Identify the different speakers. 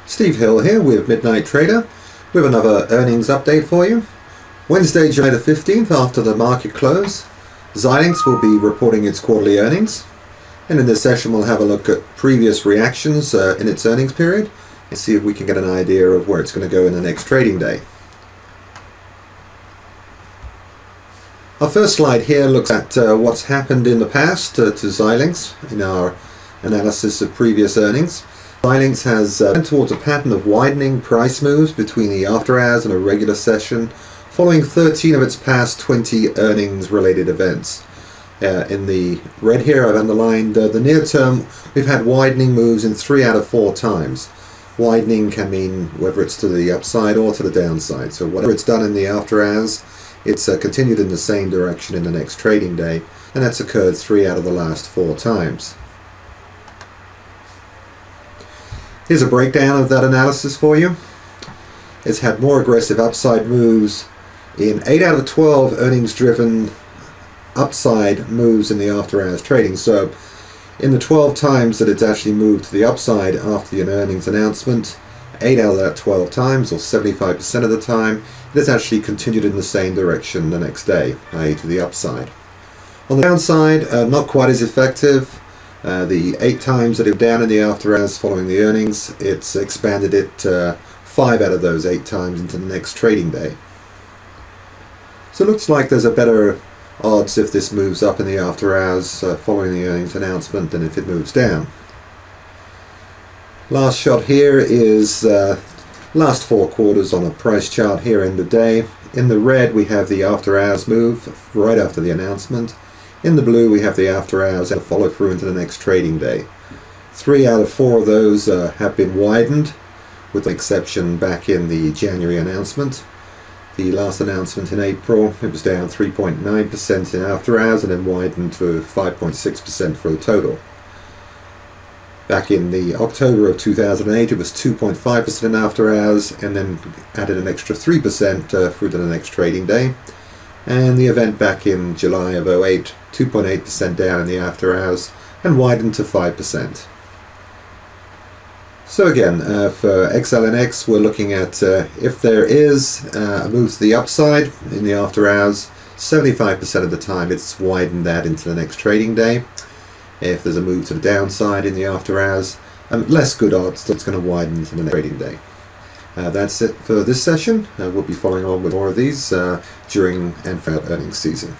Speaker 1: Steve Hill here with Midnight Trader with another earnings update for you. Wednesday, July the 15th, after the market close, XLNX will be reporting its quarterly earnings. And in this session we'll have a look at previous reactions in its earnings period and see if we can get an idea of where it's going to go in the next trading day. Our first slide here looks at what's happened in the past to XLNX in our analysis of previous earnings. XLNX has went towards a pattern of widening price moves between the after hours and a regular session, following 13 of its past 20 earnings related events. In the red here I've underlined the near term. We've had widening moves in 3 out of 4 times. Widening can mean whether it's to the upside or to the downside, so whatever it's done in the after hours, it's continued in the same direction in the next trading day, and that's occurred 3 out of the last 4 times. Here's a breakdown of that analysis for you. It's had more aggressive upside moves in 8 out of 12 earnings driven upside moves in the after hours trading. So in the 12 times that it's actually moved to the upside after an earnings announcement, 8 out of that 12 times, or 75% of the time, it has actually continued in the same direction the next day, i.e. to the upside. On the downside, not quite as effective. The 8 times that it was down in the after hours following the earnings, it's expanded it 5 out of those 8 times into the next trading day. So it looks like there's a better odds if this moves up in the after hours following the earnings announcement than if it moves down. Last shot here is last 4 quarters on a price chart here in the day. In the red we have the after hours move right after the announcement. In the blue we have the after hours and follow through into the next trading day. 3 out of 4 of those have been widened, with an exception back in the January announcement. The last announcement in April, it was down 3.9% in after hours and then widened to 5.6% for the total. Back in the October of 2008 it was 2.5% in after hours and then added an extra 3% through to the next trading day. And the event back in July of 2008, 2.8% down in the after hours and widened to 5%. So again, for XLNX we're looking at if there is a move to the upside in the after hours, 75% of the time it's widened that into the next trading day. If there's a move to the downside in the after hours, less good odds that it's going to widen into the next trading day. That's it for this session. We'll be following on with more of these during and throughout earnings season.